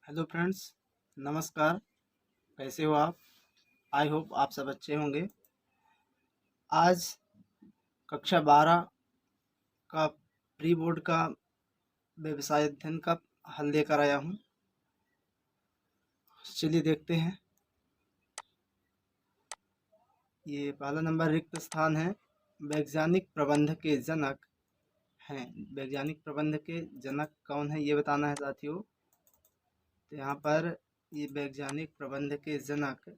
Hello friends, नमस्कार। कैसे हो आप? आई होप आप सब अच्छे होंगे। आज कक्षा 12 का प्री बोर्ड का व्यवसाय अध्ययन का हल लेकर आया हूँ। चलिए देखते हैं। ये पहला नंबर रिक्त स्थान है। वैज्ञानिक प्रबंध के जनक हैं। वैज्ञानिक प्रबंध के जनक कौन है ये बताना है साथियों। तो यहाँ पर ये वैज्ञानिक प्रबंध के जनक,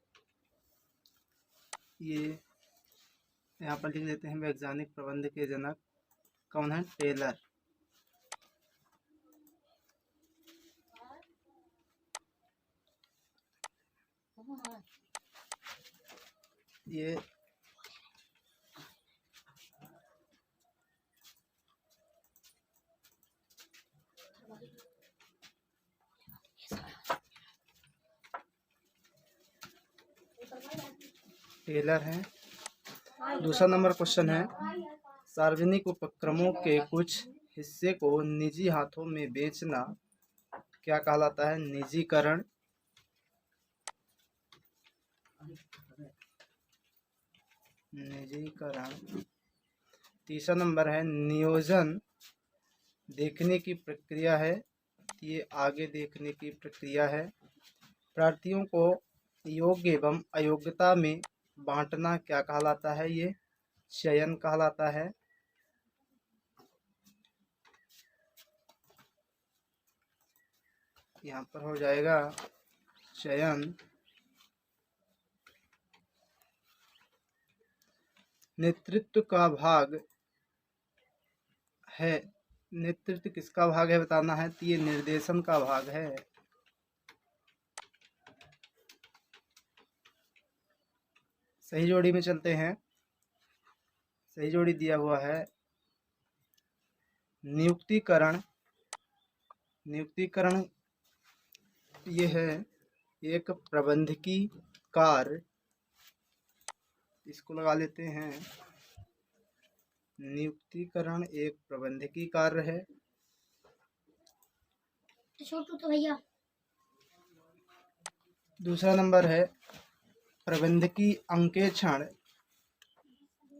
ये यहाँ पर लिख देते हैं। वैज्ञानिक प्रबंध के जनक कौन है? टेलर। ये टेलर हैं। दूसरा नंबर क्वेश्चन है, सार्वजनिक उपक्रमों के कुछ हिस्से को निजी हाथों में बेचना क्या कहलाता है? निजीकरण। निजीकरण। तीसरा नंबर है नियोजन देखने की प्रक्रिया है। ये आगे देखने की प्रक्रिया है। प्रार्थियों को योग्य एवं अयोग्यता में बांटना क्या कहलाता है? ये चयन कहलाता है। यहाँ पर हो जाएगा चयन। नेतृत्व का भाग है। नेतृत्व किसका भाग है बताना है, तो ये निर्देशन का भाग है। सही जोड़ी में चलते हैं। सही जोड़ी दिया हुआ है नियुक्तिकरण। नियुक्तिकरण ये है एक प्रबंधकीय कार्य। इसको लगा लेते हैं। नियुक्तिकरण एक प्रबंधकीय कार्य है। छोटू तो भैया। दूसरा नंबर है प्रबंधकीय अंकेक्षण।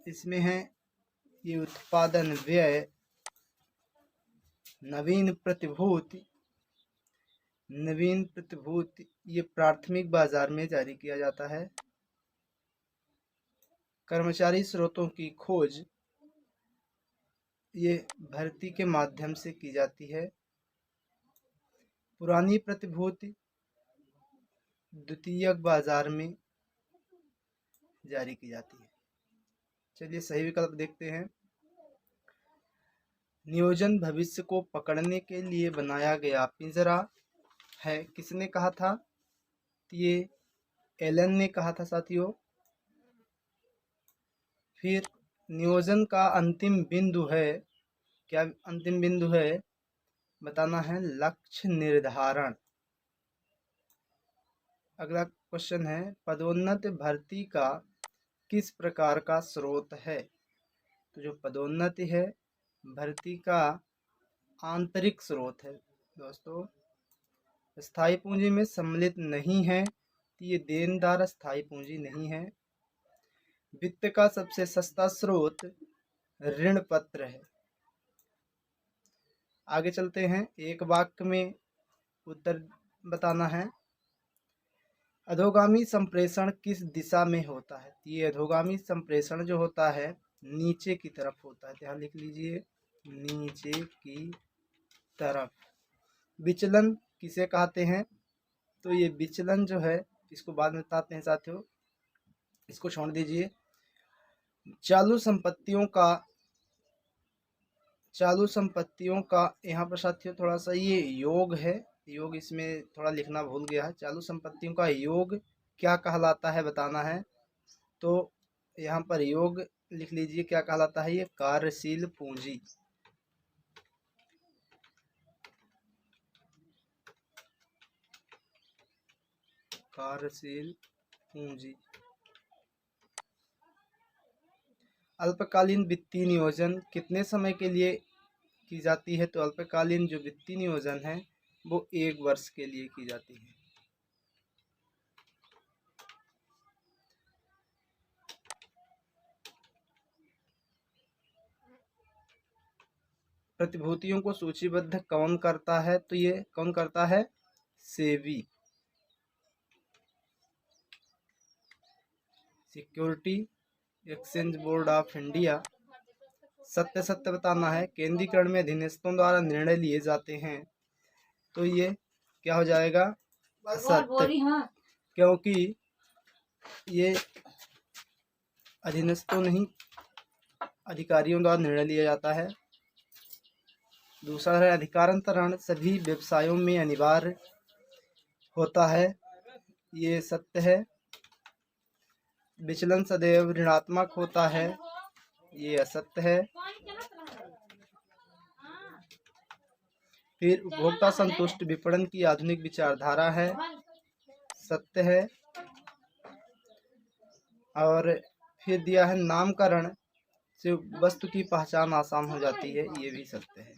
इसमें है ये उत्पादन व्यय, नवीन प्रतिभूति। नवीन प्रतिभूति ये प्राथमिक बाजार में जारी किया जाता है। कर्मचारी स्रोतों की खोज ये भर्ती के माध्यम से की जाती है। पुरानी प्रतिभूति द्वितीयक बाजार में जारी की जाती है। चलिए सही विकल्प देखते हैं। नियोजन भविष्य को पकड़ने के लिए बनाया गया पिंजरा है। किसने कहा था? ये एलन ने कहा था साथियों। फिर नियोजन का अंतिम बिंदु है, क्या अंतिम बिंदु है बताना है? लक्ष्य निर्धारण। अगला क्वेश्चन है पदोन्नति भर्ती का किस प्रकार का स्रोत है? तो जो पदोन्नति है भर्ती का आंतरिक स्रोत है दोस्तों। स्थायी पूंजी में सम्मिलित नहीं है, तो ये देनदार स्थायी पूंजी नहीं है। वित्त का सबसे सस्ता स्रोत ऋण पत्र है। आगे चलते हैं। एक वाक्य में उत्तर बताना है। अधोगामी संप्रेषण किस दिशा में होता है? ये अधोगामी संप्रेषण जो होता है नीचे की तरफ होता है। ध्यान लिख लीजिए, नीचे की तरफ। विचलन किसे कहते हैं? तो ये विचलन जो है इसको बाद में बताते हैं साथियों, इसको छोड़ दीजिए। चालू संपत्तियों का यहाँ पर साथियों थोड़ा सा ये योग है। योग इसमें थोड़ा लिखना भूल गया है। चालू संपत्तियों का योग क्या कहलाता है बताना है। तो यहाँ पर योग लिख लीजिए, क्या कहलाता है? ये कार्यशील पूंजी। कार्यशील पूंजी। अल्पकालीन वित्तीय नियोजन कितने समय के लिए की जाती है? तो अल्पकालीन जो वित्तीय नियोजन है वो 1 वर्ष के लिए की जाती है। प्रतिभूतियों को सूचीबद्ध कौन करता है? तो ये कौन करता है? SEBI, security exchange board of India. सत्य सत्य बताना है। केंद्रीकरण में अधीनस्थों द्वारा निर्णय लिए जाते हैं, तो ये क्या हो जाएगा? असत्य, क्योंकि ये अधीनस्थों नहीं, अधिकारियों द्वारा निर्णय लिया जाता है। दूसरा है अधिकारांतरण सभी व्यवसायों में अनिवार्य होता है, ये सत्य है। विचलन सदैव ऋणात्मक होता है, ये असत्य है। फिर उपभोक्ता संतुष्ट विपणन की आधुनिक विचारधारा है, सत्य है। और फिर दिया है नामकरण से वस्तु की पहचान आसान हो जाती है, ये भी सत्य है।